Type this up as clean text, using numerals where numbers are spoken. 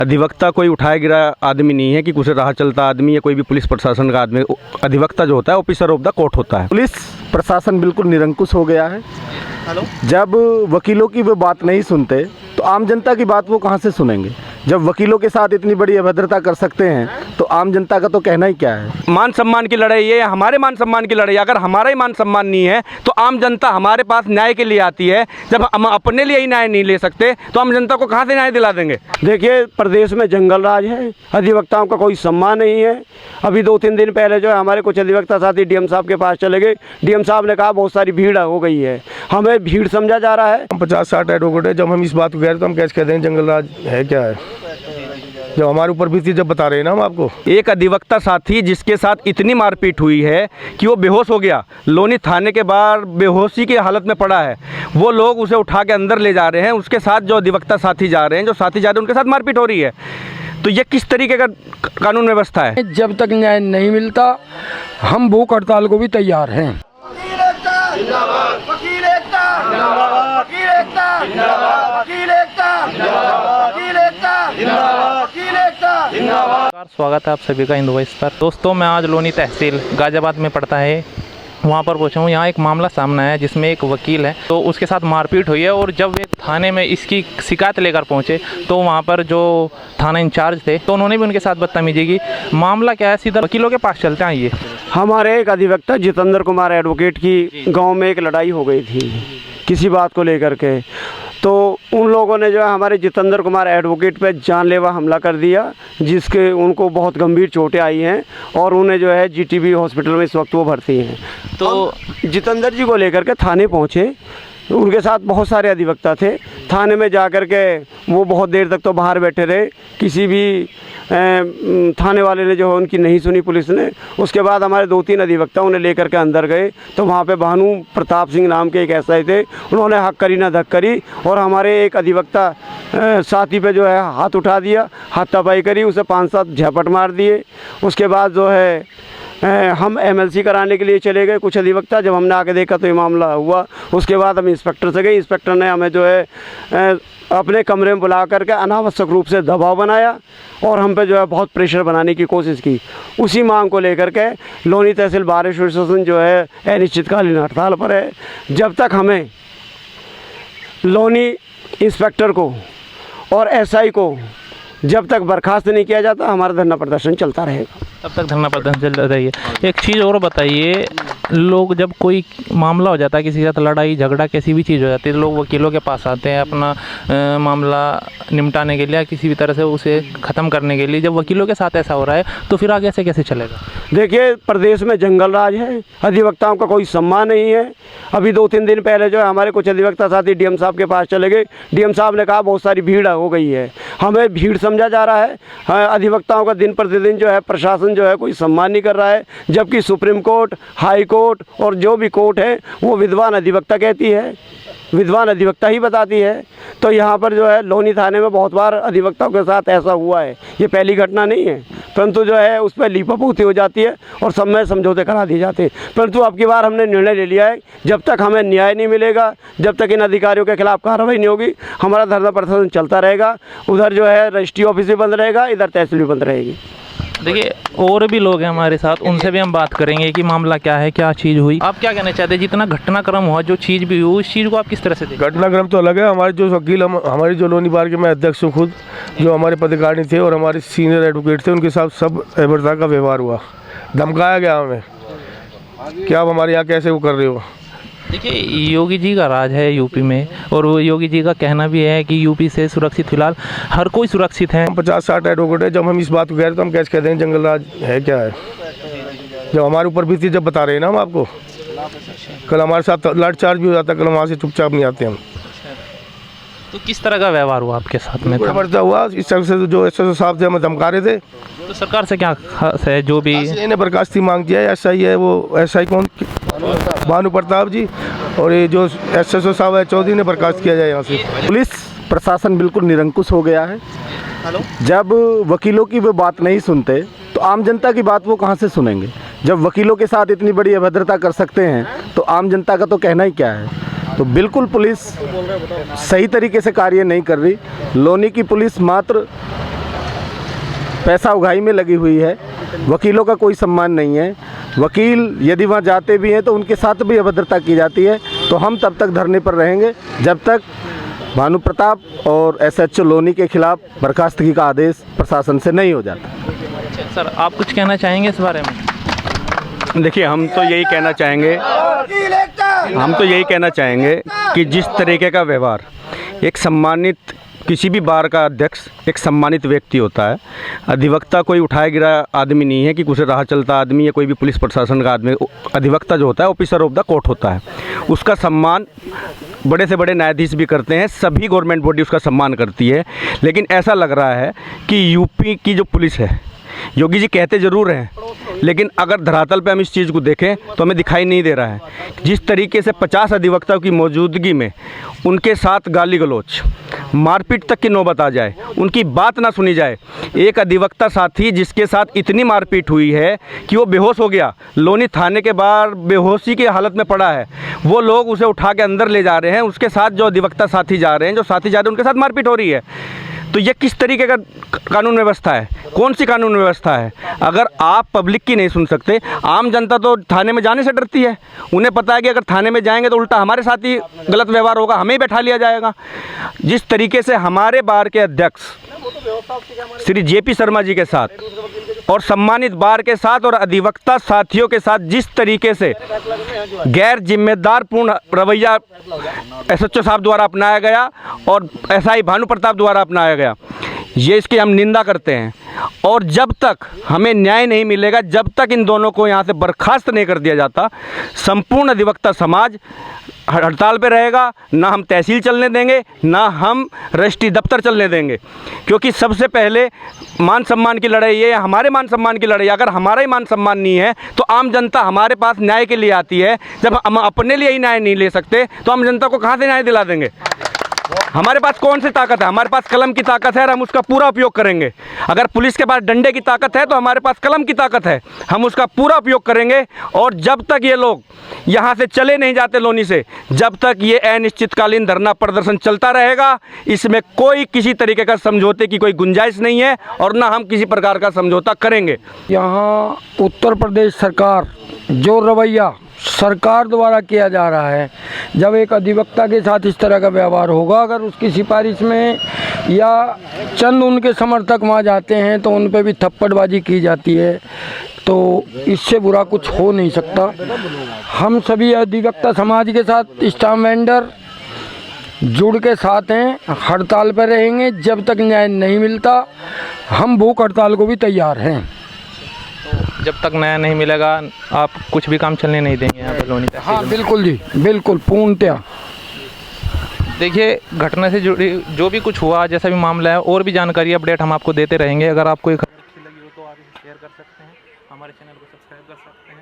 अधिवक्ता कोई उठाया गिरा आदमी नहीं है कि कुछ राह चलता आदमी या कोई भी पुलिस प्रशासन का आदमी। अधिवक्ता जो होता है ऑफिसर ऑफ द कोर्ट होता है। पुलिस प्रशासन बिल्कुल निरंकुश हो गया है। जब वकीलों की वो बात नहीं सुनते तो आम जनता की बात वो कहाँ से सुनेंगे। जब वकीलों के साथ इतनी बड़ी अभद्रता कर सकते हैं तो आम जनता का तो कहना ही क्या है। मान सम्मान की लड़ाई है, हमारे मान सम्मान की लड़ाई। अगर हमारा ही मान सम्मान नहीं है तो आम जनता हमारे पास न्याय के लिए आती है। जब हम अपने लिए ही न्याय नहीं ले सकते तो आम जनता को कहाँ से न्याय दिला देंगे। देखिए, प्रदेश में जंगल राज है, अधिवक्ताओं का कोई सम्मान नहीं है। अभी 2-3 दिन पहले जो है हमारे कुछ अधिवक्ता साथी डीएम साहब के पास चले गए। डीएम साहब ने कहा बहुत सारी भीड़ हो गई है। हमें भीड़ समझा जा रहा है। 50-60 एडवोकेट है। जब हम इस बात को कह रहे तो हम कैसे कहते हैं जंगल राज है क्या है। जब हमारे ऊपर बीती जब बता रहे हैं ना हम आपको। एक अधिवक्ता साथी जिसके साथ इतनी मारपीट हुई है कि वो बेहोश हो गया, लोनी थाने के बाहर बेहोशी की हालत में पड़ा है। वो लोग उसे उठा के अंदर ले जा रहे हैं। उसके साथ जो अधिवक्ता साथी जा रहे हैं, जो साथी जा रहे हैं, उनके साथ मारपीट हो रही है। तो ये किस तरीके का कानून व्यवस्था है। जब तक न्याय नहीं मिलता हम भूख हड़ताल को भी तैयार हैं। स्वागत है आप सभी का हिंदू वॉइस पर। दोस्तों, मैं आज लोनी तहसील गाजियाबाद में पड़ता है वहाँ पर पहुँचा हूँ। यहाँ एक मामला सामने आया जिसमें एक वकील है तो उसके साथ मारपीट हुई है। और जब वे थाने में इसकी शिकायत लेकर पहुँचे तो वहाँ पर जो थाना इंचार्ज थे तो उन्होंने भी उनके साथ बदतमीजी की। मामला क्या है, सीधा वकीलों के पास चलते हैं। आइए। हमारे एक अधिवक्ता जितेंद्र कुमार एडवोकेट की गांव में एक लड़ाई हो गई थी किसी बात को लेकर के। तो उन लोगों ने जो है हमारे जितेंद्र कुमार एडवोकेट पे जानलेवा हमला कर दिया, जिसके उनको बहुत गंभीर चोटें आई हैं और उन्हें जो है जीटीबी हॉस्पिटल में इस वक्त वो भर्ती हैं। तो जितेंद्र जी को लेकर के थाने पहुँचे। उनके साथ बहुत सारे अधिवक्ता थे। थाने में जा कर के वो बहुत देर तक तो बाहर बैठे रहे। किसी भी थाने वाले ने जो है उनकी नहीं सुनी पुलिस ने। उसके बाद हमारे 2-3 अधिवक्ता उन्हें लेकर के अंदर गए तो वहाँ पे भानु प्रताप सिंह नाम के एक एसआई थे। उन्होंने हक करी ना धक करी और हमारे एक अधिवक्ता साथी पे जो है हाथ उठा दिया, हाथापाई करी, उसे 5-7 झपट मार दिए। उसके बाद जो है हम एमएलसी कराने के लिए चले गए कुछ अधिवक्ता। जब हमने आके देखा तो ये मामला हुआ। उसके बाद हम इंस्पेक्टर से गए। इंस्पेक्टर ने हमें जो है अपने कमरे में बुला करके अनावश्यक रूप से दबाव बनाया और हम पे जो है बहुत प्रेशर बनाने की कोशिश की। उसी मांग को लेकर के लोनी तहसील बार एसोसिएशन जो है अनिश्चितकालीन हड़ताल पर है। जब तक हमें लोनी इंस्पेक्टर को और एसआई को जब तक बर्खास्त नहीं किया जाता हमारा धरना प्रदर्शन चलता रहेगा। तब तक धरना प्रदर्शन चल रही है। एक चीज़ और बताइए, लोग जब कोई मामला हो जाता है, किसी के साथ लड़ाई झगड़ा कैसी भी चीज़ हो जाती है, लोग वकीलों के पास आते हैं अपना मामला निपटाने के लिए या किसी भी तरह से उसे ख़त्म करने के लिए। जब वकीलों के साथ ऐसा हो रहा है तो फिर आगे से कैसे चलेगा। देखिए, प्रदेश में जंगल राज है, अधिवक्ताओं का कोई सम्मान नहीं है। अभी 2-3 दिन पहले जो है हमारे कुछ अधिवक्ता साथी डीएम साहब के पास चले गए। डीएम साहब ने कहा बहुत सारी भीड़ हो गई है। हमें भीड़ समझा जा रहा है। अधिवक्ताओं का दिन प्रतिदिन जो है प्रशासन जो है कोई सम्मान नहीं कर रहा है। जबकि सुप्रीम कोर्ट, हाई कोर्ट और जो भी कोर्ट है वो विद्वान अधिवक्ता कहती है, विद्वान अधिवक्ता ही बताती है। तो यहाँ पर जो है लोनी थाने में बहुत बार अधिवक्ताओं के साथ ऐसा हुआ है। ये पहली घटना नहीं है, परंतु जो है उस पर लीपापोती हो जाती है और सब में समझौते करा दिए जाते हैं। परंतु अब की बार हमने निर्णय ले लिया है, जब तक हमें न्याय नहीं मिलेगा, जब तक इन अधिकारियों के खिलाफ कार्रवाई नहीं होगी, हमारा धरना प्रदर्शन चलता रहेगा। उधर जो है रजिस्ट्री ऑफिस भी बंद रहेगा, इधर तहसील भी बंद रहेगी। देखिए, और भी लोग हैं हमारे साथ, उनसे भी हम बात करेंगे कि मामला क्या है, क्या चीज़ हुई। आप क्या कहना चाहते हैं, जितना घटनाक्रम हुआ, जो चीज़ भी हुई, उस चीज़ को आप किस तरह से देखते हैं। घटनाक्रम तो अलग है। हमारे जो वकील हमारी जो लोनी बार के मैं अध्यक्ष हूँ खुद, जो हमारे पदाधिकारी थे और हमारे सीनियर एडवोकेट थे, उनके साथ सब अभद्रता का व्यवहार हुआ। धमकाया गया हमें कि आप हमारे यहाँ कैसे वो कर रहे हो। देखिए, योगी जी का राज है यूपी में और वो योगी जी का कहना भी है कि यूपी से सुरक्षित फिलहाल हर कोई सुरक्षित है। 50-60 एडवोकेट है। जब हम इस बात को कह रहे तो हम कैसे कहते हैं जंगल राज है क्या है। जब हमारे ऊपर बीती जब बता रहे हैं ना हम आपको। कल हमारे साथ लाठीचार्ज भी हो जाता, कल वहाँ से चुपचाप नहीं आते हम। तो किस तरह का व्यवहार हुआ आपके साथ में। बढ़ता हुआ इस तरह से जो एसएसओ साहब थे हमें धमका रहे थे। तो सरकार से क्या खास है, जो भी इन्हें बर्खास्ती मांग किया है। एसआई है वो, एसआई कौन, भानु प्रताप जी, और ये जो एसएसओ साहब है चौधरी ने बर्खास्त किया जाए यहाँ से। पुलिस प्रशासन बिल्कुल निरंकुश हो गया है। जब वकीलों की वो बात नहीं सुनते तो आम जनता की बात वो कहाँ से सुनेंगे। जब वकीलों के साथ इतनी बड़ी अभद्रता कर सकते हैं तो आम जनता का तो कहना ही क्या है। तो बिल्कुल पुलिस सही तरीके से कार्य नहीं कर रही। लोनी की पुलिस मात्र पैसा उगाही में लगी हुई है। वकीलों का कोई सम्मान नहीं है। वकील यदि वहाँ जाते भी हैं तो उनके साथ भी अभद्रता की जाती है। तो हम तब तक धरने पर रहेंगे जब तक भानु प्रताप और SHO लोनी के खिलाफ बर्खास्तगी का आदेश प्रशासन से नहीं हो जाता। अच्छा सर, आप कुछ कहना चाहेंगे इस बारे में? देखिए, हम तो यही कहना चाहेंगे कि जिस तरीके का व्यवहार एक सम्मानित किसी भी बार का अध्यक्ष एक सम्मानित व्यक्ति होता है। अधिवक्ता कोई उठाया गिरा आदमी नहीं है कि कुछ राह चलता आदमी या कोई भी पुलिस प्रशासन का आदमी। अधिवक्ता जो होता है ऑफिसर ऑफ द कोर्ट होता है। उसका सम्मान बड़े से बड़े न्यायाधीश भी करते हैं, सभी गवर्नमेंट बॉडी उसका सम्मान करती है। लेकिन ऐसा लग रहा है कि यूपी की जो पुलिस है, योगी जी कहते ज़रूर हैं, लेकिन अगर धरातल पे हम इस चीज़ को देखें तो हमें दिखाई नहीं दे रहा है। जिस तरीके से 50 अधिवक्ताओं की मौजूदगी में उनके साथ गाली गलौच, मारपीट तक की नौबत आ जाए, उनकी बात ना सुनी जाए। एक अधिवक्ता साथी जिसके साथ इतनी मारपीट हुई है कि वो बेहोश हो गया, लोनी थाने के बाहर बेहोशी की हालत में पड़ा है। वो लोग उसे उठा के अंदर ले जा रहे हैं, उसके साथ जो अधिवक्ता साथी जा रहे हैं, जो साथी जा रहे हैं, उनके साथ मारपीट हो रही है। तो ये किस तरीके का कानून व्यवस्था है? कौन सी कानून व्यवस्था है? अगर आप पब्लिक की नहीं सुन सकते, आम जनता तो थाने में जाने से डरती है। उन्हें पता है कि अगर थाने में जाएंगे तो उल्टा हमारे साथ ही गलत व्यवहार होगा, हमें ही बैठा लिया जाएगा। जिस तरीके से हमारे बार के अध्यक्ष श्री JP शर्मा जी के साथ और सम्मानित बार के साथ और अधिवक्ता साथियों के साथ जिस तरीके से गैर जिम्मेदार पूर्ण रवैया SHO साहब द्वारा अपनाया गया और SI भानु प्रताप द्वारा अपनाया गया, ये इसकी हम निंदा करते हैं। और जब तक हमें न्याय नहीं मिलेगा, जब तक इन दोनों को यहाँ से बर्खास्त नहीं कर दिया जाता, संपूर्ण अधिवक्ता समाज हड़ताल पे रहेगा। ना हम तहसील चलने देंगे, ना हम रजिस्ट्री दफ्तर चलने देंगे, क्योंकि सबसे पहले मान सम्मान की लड़ाई है, हमारे मान सम्मान की लड़ाई। अगर हमारा ही मान सम्मान नहीं है तो आम जनता हमारे पास न्याय के लिए आती है। जब हम अपने लिए ही न्याय नहीं ले सकते तो आम जनता को कहाँ से न्याय दिला देंगे? हमारे पास कौन सी ताकत है? हमारे पास कलम की ताकत है और हम उसका पूरा उपयोग करेंगे। अगर पुलिस के पास डंडे की ताकत है तो हमारे पास कलम की ताकत है, हम उसका पूरा उपयोग करेंगे। और जब तक ये लोग यहाँ से चले नहीं जाते लोनी से, जब तक ये अनिश्चितकालीन धरना प्रदर्शन चलता रहेगा। इसमें कोई किसी तरीके का समझौते की कोई गुंजाइश नहीं है और ना हम किसी प्रकार का समझौता करेंगे। यहाँ उत्तर प्रदेश सरकार जो रवैया सरकार द्वारा किया जा रहा है, जब एक अधिवक्ता के साथ इस तरह का व्यवहार होगा, अगर उसकी सिफारिश में या चंद उनके समर्थक वहाँ जाते हैं तो उन पे भी थप्पड़बाजी की जाती है, तो इससे बुरा कुछ हो नहीं सकता। हम सभी अधिवक्ता समाज के साथ स्टाम्प वेंडर जुड़ के साथ हैं, हड़ताल पर रहेंगे जब तक न्याय नहीं मिलता। हम भूख हड़ताल को भी तैयार हैं। जब तक नया नहीं मिलेगा आप कुछ भी काम चलने नहीं देंगे यहाँ पे लोनी तहसील हाँ में? बिल्कुल जी, बिल्कुल पूर्णतया। देखिए, घटना से जुड़ी जो भी कुछ हुआ, जैसा भी मामला है, और भी जानकारी अपडेट हम आपको देते रहेंगे। अगर आपको ये खबर अच्छी लगी हो तो आप इसे शेयर कर सकते हैं, हमारे चैनल को सब्सक्राइब कर सकते हैं।